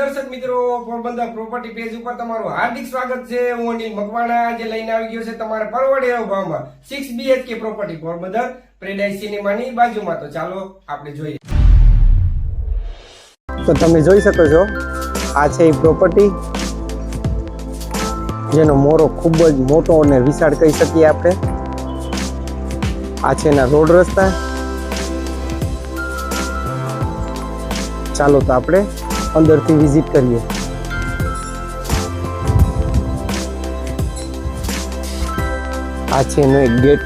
દર્શક મિત્રો, Porbandar property page ઉપર તમારું હાર્દિક સ્વાગત છે। હું અનિલ મકવાણા આજે લઈને આવી ગયો છે તમારે પરવડે એવા ભાવમાં 6 BHK પ્રોપર્ટી પોરબંદર પેરેડાઇઝ સિનેમાની બાજુમાં। તો ચાલો આપણે જોઈએ। તો તમે જોઈ શકો છો આ છે એ પ્રોપર્ટી જેનો મોરો ખૂબ જ મોટો અને વિશાળ કહી શકીએ આપણે। આ છે એના રોડ રસ્તા। ચાલો તો આપણે અંદરથી વિઝિટ કરીએ। આ છે એનો એક ગેટ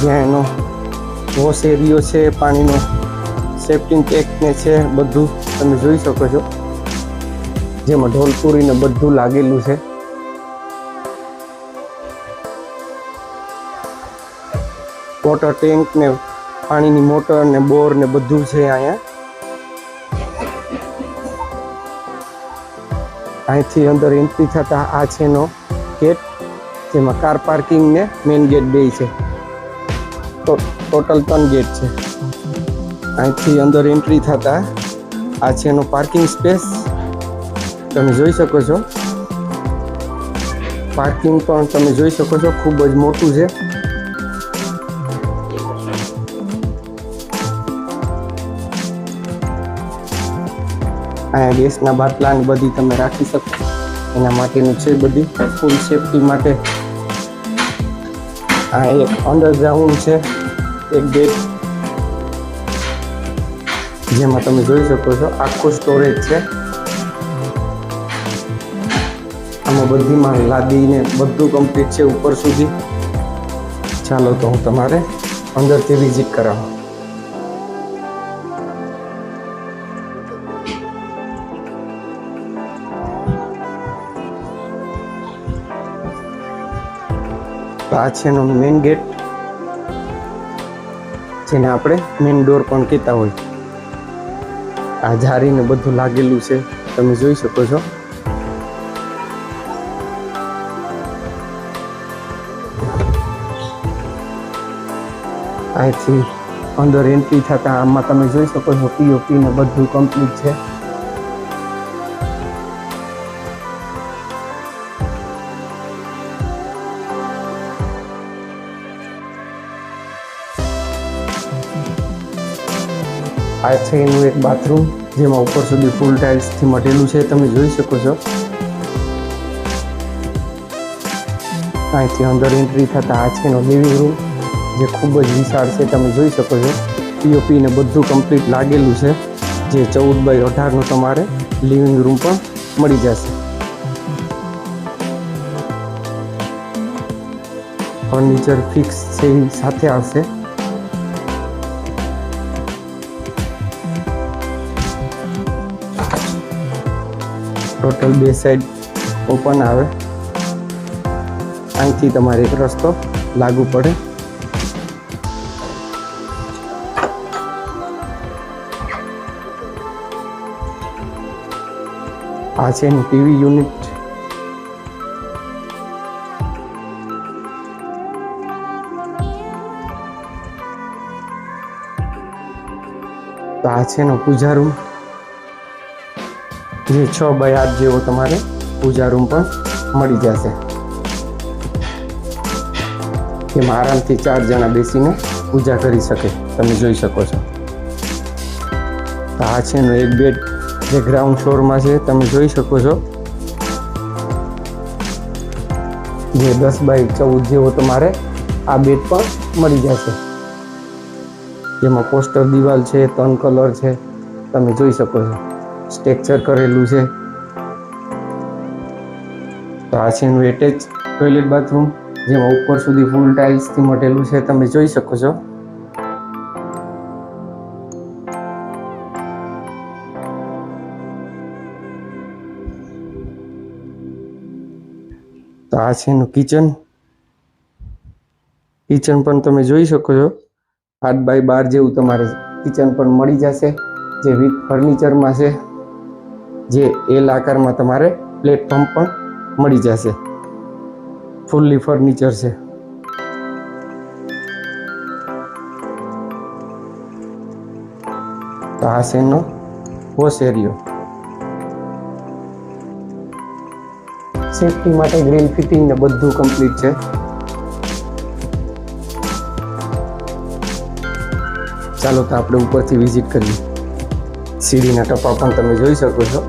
જ્યાં એનો વોશ એરિયો છે, પાણીનો સેફ્ટી ટેન્ક ને છે, બધું તમે જોઈ શકો છો, જેમાં ઢોલપુરી ને બધું લાગેલું છે। વોટર ટેન્ક ને પાણીની મોટર ને બોર ને બધું છે અહીંયા। અહીંથી અંદર એન્ટ્રી થતા આ છે એનો ગેટ, જેમાં કાર પાર્કિંગ ને મેઇન ગેટ બે છે। તો ટોટલ 3 ગેટ છે। અહીંથી અંદર એન્ટ્રી થતા આ છે એનો પાર્કિંગ સ્પેસ, તમે જોઈ શકો છો। પાર્કિંગ પણ તમે જોઈ શકો છો, ખૂબ જ મોટું છે। અહીંયા ગેસના બાટલા ને બધી તમે રાખી શકો, એના માટેનું છે બધી ફૂલ સેફટી માટે। આ એક અંડરગ્રાઉન્ડ છે એક ગેટ, જેમાં તમે જોઈ શકો છો આખું સ્ટોરેજ છે। આમાં બધીમાં લાદીને બધું કમ્પ્લીટ છે ઉપર સુધી। ચાલો તો હું તમારે અંદરથી વિઝિટ કરાવું। આ છે એનો મેઇન ગેટ, જેને આપણે મેઇન ડોર પણ કહેતા હોય। આ જારીને બધું લાગેલું છે, તમે જોઈ શકો છો। અહીંથી અંદર એન્ટ્રી થતા આમાં તમે જોઈ શકો છો પીઓપી ને બધું કમ્પ્લીટ છે। આ છે એનું એક બાથરૂમ, જેમાં ઉપર સુધી ફૂલ ટાઇલ્સથી મટેલું છે, તમે જોઈ શકો છો। અહીંથી અંદર એન્ટ્રી થતા આ છે એનો લિવિંગ રૂમ, જે ખૂબ જ વિશાળ છે, તમે જોઈ શકો છો। પીઓપી ને બધું કમ્પ્લીટ લાગેલું છે, જે 14x18 તમારે લિવિંગ રૂમ પણ મળી જશે। ફર્નિચર ફિક્સ છે એ સાથે આવશે। ટોટલ 2 સાઈડ ઓપન આવે। અહીંથી તમારે એક રસ્તો લાગુ પડે। આ છે એનું ટીવી યુનિટ। તો આ છે એનો પૂજા રૂમ, જે 6x8 જેવો તમારે પૂજા રૂમ પણ મળી જશે, જેમાં આરામથી 4 જણા બેસીને પૂજા કરી શકે, તમે જોઈ શકો છો। તો આ છે એનો એક બેડ, જે ગ્રાઉન્ડ ફ્લોરમાં છે, તમે જોઈ શકો છો, જે 10x14 જેવો તમારે આ બેડ પણ મળી જશે, જેમાં પોસ્ટર દિવાલ છે, 3 કલર છે, તમે જોઈ શકો છો, સ્ટ્રક્ચર કરેલું છે। તો આ છે એનું એટેચ ટોયલેટ બાથરૂમ, જેમાં ઉપર સુધી ફૂલ ટાઇલ્સથી મટેલું છે, તમે જોઈ શકો છો। તો આ છે એનું કિચન પણ તમે જોઈ શકો છો, 8x12 જેવું તમારે કિચન પણ મળી જશે, જે વિથ ફર્નિચરમાં છે, જે એલ આકારમાં તમારે પ્લેટફોર્મ પણ મળી જશે, ફૂલ્લી ફર્નિચર છે। તો આ છે એનો વોશ એરિયો। સેફટી માટે ગ્રીલ ફિટિંગ ને બધું કમ્પ્લીટ છે. ચાલો તો આપણે ઉપરથી વિઝિટ કરીએ. સીડીના ટપા પણ તમે જોઈ શકો છો,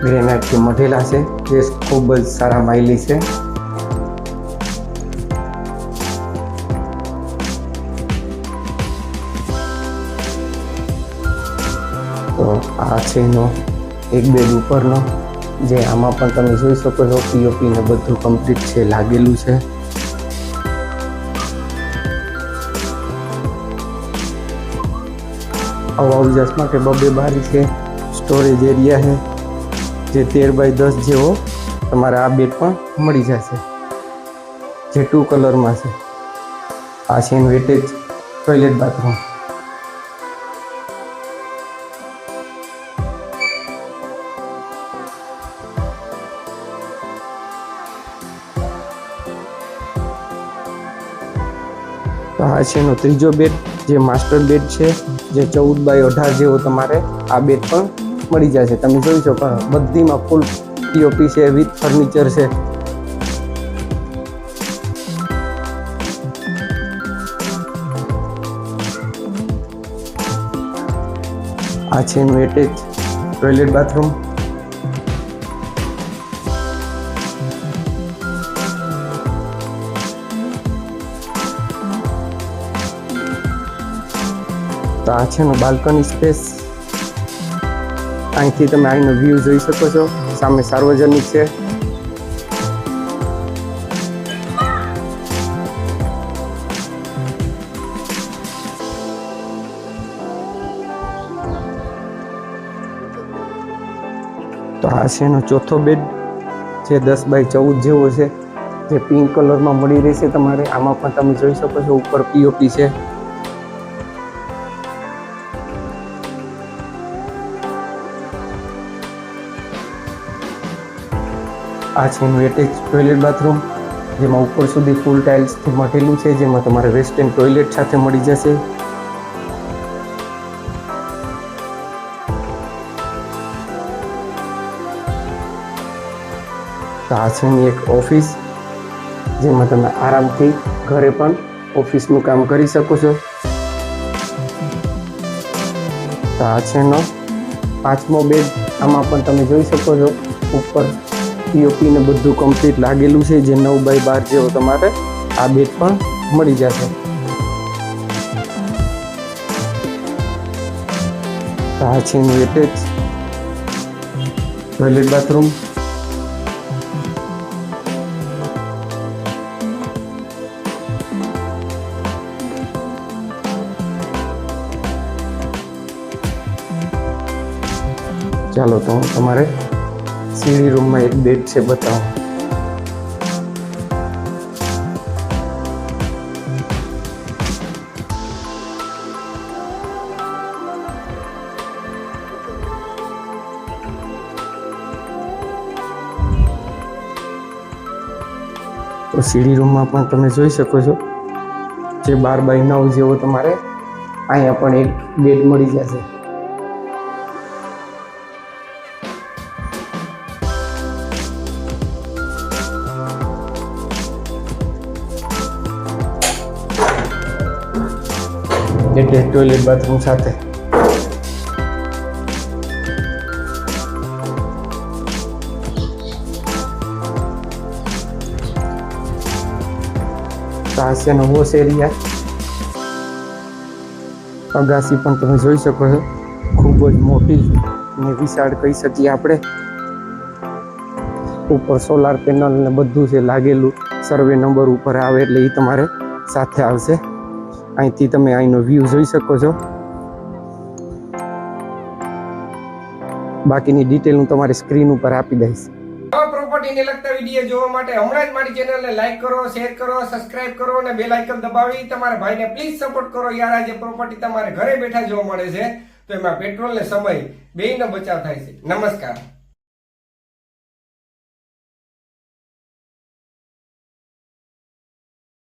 ગ્રેનાઇટથી મઢેલા છે, જે ખૂબ જ સારા માઇલી છે. તો આ છે એનો એક બેડ ઉપરનો, જે આમાં પણ તમે જોઈ શકો છો પીઓપી ને બધું કમ્પ્લીટ છે, લાગેલું છે. હવા ઉજાસ માટે બબે બારી છે, સ્ટોરેજ એરિયા છે, જે 13x10 જેવો તમારે આ બેડ પણ મળી જશે, જે 2 કલરમાં છે. આ છે એનું એટેચ ટોયલેટ બાથરૂમ. તો આ છે એનો ત્રીજો બેડ, જે માસ્ટર બેડ છે, જે 14x18 જેવો તમારે આ બેડ પણ મળી જશે. તમે જોઈ શકો બધીમાં ફૂલ પીઓપી છે, વિથ ફર્નિચર છે. આ છે એનું એટેચ ટોયલેટ બાથરૂમ. તો આ છે એનો બાલ્કની સ્પેસ. અહીંથી તમે અહીંનો વ્યૂ જોઈ શકો છો, સામે સાર્વજનિક છે. તો આ છે એનો ચોથો બેડ, જે 10x14 જેવો છે, જે પિંક કલરમાં મળી રહેશે તમારે. આમાં પણ તમે જોઈ શકો છો ઉપર પીઓપી છે. આ છે એનું એટેચ ટોયલેટ બાથરૂમ, જેમાં ઉપર સુધી ફૂલ ટાઇલ્સથી મઢેલું છે, જેમાં તમારે વેસ્ટર્ન ટોયલેટ સાથે મળી જશે. તો આ છે એની એક ઓફિસ, જેમાં તમે આરામથી ઘરે પણ ઓફિસનું કામ કરી શકો છો. તો આ છે એનો 5મો બેડ. આમાં પણ તમે જોઈ શકો છો ઉપર પીઓપી ને બધું કમ્પ્લીટ લાગેલું છે, જે 9x12 જેવો તમારે આ બેડ પણ મળી જશે. આ છે એનું એટેચ ટોયલેટ બાથરૂમ. ચાલો તો હું તમારે સીડી રૂમમાં એક બેડ છે બતાવો. તો સીડી રૂમમાં પણ તમે જોઈ શકો છો, જે 12x9 જેવો તમારે અહીંયા પણ એક બેડ મળી જશે. એટેચ ટોયલેટ બાથરૂમ સાથે. આ છે એનો વોશ એરિયા. અગાસી પણ તમે જોઈ શકો છો, ખૂબ જ મોટી ને વિશાળ કહી શકીએ આપણે. ઉપર સોલાર પેનલ ને બધું છે લાગેલું. સર્વે નંબર ઉપર આવે એટલે એ તમારે સાથે આવશે. અહીંથી તમે અહીંનો વ્યૂ જોઈ શકો છો. બાકીની ડિટેલ હું તમારી સ્ક્રીન ઉપર આપી દઈશ. આવા પ્રોપર્ટીને લગતા વિડીયો જોવા માટે હમણાં જ મારી ચેનલને લાઈક કરો, શેર કરો, સબસ્ક્રાઇબ કરો અને બેલ આઇકન દબાવી તમારા ભાઈને પ્લીઝ સપોર્ટ કરો. યાર, આ જે પ્રોપર્ટી તમારે ઘરે બેઠા જોવા મળે છે, તો એમાં પેટ્રોલ ને સમય બેયનો બચાવ થાય છે. નમસ્કાર.